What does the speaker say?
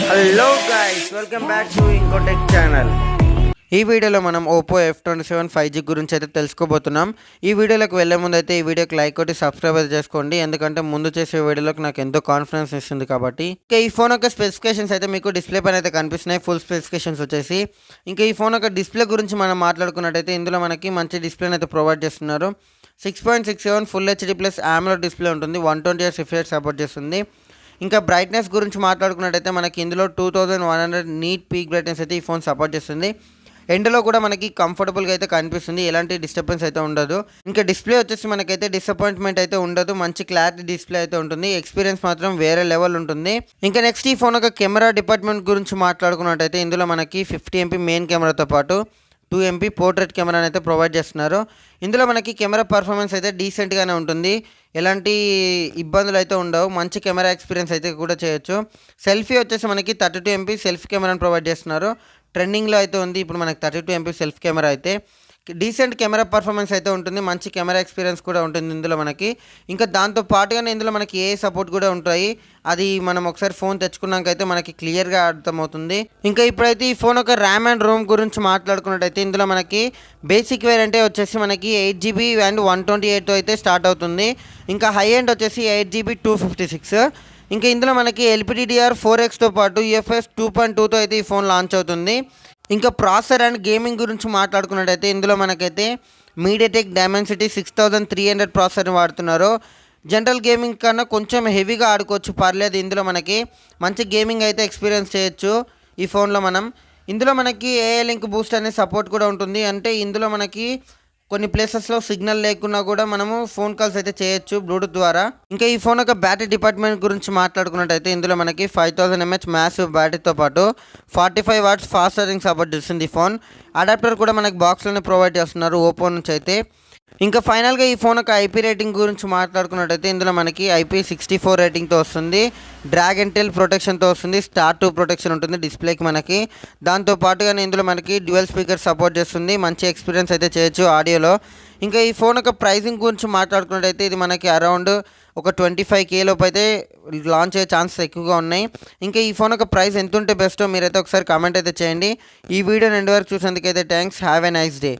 Hello guys, welcome back to ఇంకోటెక్ channel. ఈ వీడియోలో మనం ఓపో F27 5G గురించి అయితే తెలుసుకోబోతున్నాం. ఈ వీడియోలోకి వెళ్ళే ముందు అయితే ఈ వీడియోకి లైక్ కొట్టి సబ్స్క్రైబ్ అయితే చేసుకోండి, ఎందుకంటే ముందు చేసే వీడియోలోకి నాకు ఎంతో కాన్ఫిడెన్స్ ఇస్తుంది కాబట్టి. ఇంకా ఈ ఫోన్ యొక్క స్పెసిఫికేషన్స్ అయితే మీకు డిస్ప్లే పైన అయితే కనిపిస్తున్నాయి, ఫుల్ స్పెసిఫికేషన్స్ వచ్చేసి. ఇంకా ఈ ఫోన్ యొక్క డిస్ప్లే గురించి మనం మాట్లాడుకున్నట్టయితే ఇందులో మనకి మంచి డిస్ప్లేని అయితే ప్రొవైడ్ చేస్తున్నారు. 6.67 full HD plus AMOLED display ఉంటుంది, 120Hz రిఫ్రెష్ సపోర్ట్ చేస్తుంది. ఇంకా బ్రైట్నెస్ గురించి మాట్లాడుకున్నట్టయితే మనకి ఇందులో 2100 నీట్ పీక్ బ్రైట్నెస్ అయితే ఈ ఫోన్ సపోర్ట్ చేస్తుంది. ఎండలో కూడా మనకి కంఫర్టబుల్గా అయితే కనిపిస్తుంది, ఎలాంటి డిస్టర్బెన్స్ అయితే ఉండదు. ఇంకా డిస్ప్లే వచ్చేసి మనకైతే డిసప్పాయింట్మెంట్ అయితే ఉండదు, మంచి క్లారిటీ డిస్ప్లే అయితే ఉంటుంది, ఎక్స్పీరియన్స్ మాత్రం వేరే లెవెల్ ఉంటుంది. ఇంకా నెక్స్ట్ ఈ ఫోన్ ఒక కెమెరా డిపార్ట్మెంట్ గురించి మాట్లాడుకున్నట్టయితే ఇందులో మనకి 50 MP మెయిన్ కెమెరాతో పాటు 2 MP పోర్ట్రేట్ కెమెరాని అయితే ప్రొవైడ్ చేస్తున్నారు. ఇందులో మనకి కెమెరా పర్ఫార్మెన్స్ అయితే డీసెంట్గానే ఉంటుంది, ఎలాంటి ఇబ్బందులు అయితే ఉండవు, మంచి కెమెరా ఎక్స్పీరియన్స్ అయితే కూడా చేయొచ్చు. సెల్ఫీ వచ్చేసి మనకి 32 MP సెల్ఫీ కెమెరాని ప్రొవైడ్ చేస్తున్నారు, ట్రెండింగ్లో అయితే ఉంది ఇప్పుడు మనకి 32 MP సెల్ఫీ కెమెరా అయితే. డీసెంట్ కెమెరా పర్ఫార్మెన్స్ అయితే ఉంటుంది, మంచి కెమెరా ఎక్స్పీరియన్స్ కూడా ఉంటుంది ఇందులో మనకి. ఇంకా దాంతో పాటుగానే ఇందులో మనకి ఏ సపోర్ట్ కూడా ఉంటాయి, అది మనం ఒకసారి ఫోన్ తెచ్చుకున్నాకైతే మనకి క్లియర్గా అర్థమవుతుంది. ఇంకా ఇప్పుడైతే ఈ ఫోన్ ఒక ర్యామ్ అండ్ రోమ్ గురించి మాట్లాడుకున్నట్టయితే ఇందులో మనకి బేసిక్ వేరియంటే వచ్చేసి మనకి 8GB అండ్ 128 అయితే స్టార్ట్ అవుతుంది. ఇంకా హై ఎండ్ వచ్చేసి 8GB 256. ఇంకా ఇందులో మనకి LPDDR4Xతో పాటు UFS 2.2తో అయితే ఈ ఫోన్ లాంచ్ అవుతుంది. ఇంకా ప్రాసెసర్ అండ్ గేమింగ్ గురించి మాట్లాడుకున్నట్టయితే ఇందులో మనకైతే మీడియాటెక్ డైమెన్సిటీ 6300 ప్రాసెసర్ని వాడుతున్నారు. జనరల్ గేమింగ్ కన్నా కొంచెం హెవీగా ఆడుకోవచ్చు, పర్లేదు. ఇందులో మనకి మంచి గేమింగ్ అయితే ఎక్స్పీరియన్స్ చేయొచ్చు ఈ ఫోన్లో మనం. ఇందులో మనకి AI లింక్ బూస్ట్ అనే సపోర్ట్ కూడా ఉంటుంది, అంటే ఇందులో మనకి కొన్ని ప్లేసెస్లో సిగ్నల్ లేకున్నా కూడా మనము ఫోన్ కాల్స్ అయితే చేయొచ్చు బ్లూటూత్ ద్వారా. ఇంకా ఈ ఫోన్ యొక్క బ్యాటరీ డిపార్ట్మెంట్ గురించి మాట్లాడుకున్నట్టయితే ఇందులో మనకి 5000 mAh మ్యాసివ్ బ్యాటరీతో పాటు 45 watts ఫాస్ట్ ఛార్జింగ్ సపోర్ట్ చేస్తుంది ఈ ఫోన్. అడాప్టర్ కూడా మనకి బాక్స్లోనే ప్రొవైడ్ చేస్తున్నారు ఓపో నుంచి అయితే. ఇంకా ఫైనల్గా ఈ ఫోన్ యొక్క IP రేటింగ్ గురించి మాట్లాడుకున్నట్టయితే ఇందులో మనకి IP64 రేటింగ్తో వస్తుంది, డ్రాగన్ టెల్ ప్రొటెక్షన్తో వస్తుంది, స్టార్ 2 ప్రొటెక్షన్ ఉంటుంది డిస్ప్లేకి మనకి. దాంతో పాటుగానే ఇందులో మనకి డ్యూయల్ స్పీకర్ సపోర్ట్ చేస్తుంది, మంచి ఎక్స్పీరియన్స్ అయితే చేయొచ్చు ఆడియోలో. ఇంకా ఈ ఫోన్ యొక్క ప్రైసింగ్ గురించి మాట్లాడుకున్నట్టయితే ఇది మనకి అరౌండ్ ఒక 25K లోపు అయితే లాంచ్ అయ్యే ఛాన్సెస్ ఎక్కువగా ఉన్నాయి. ఇంకా ఈ ఫోన్ యొక్క ప్రైస్ ఎంత ఉంటే బెస్టో మీరైతే ఒకసారి కామెంట్ అయితే చేయండి. ఈ వీడియోని ఎండ్ వరకు చూసేందుకైతే thanks. Have a nice day.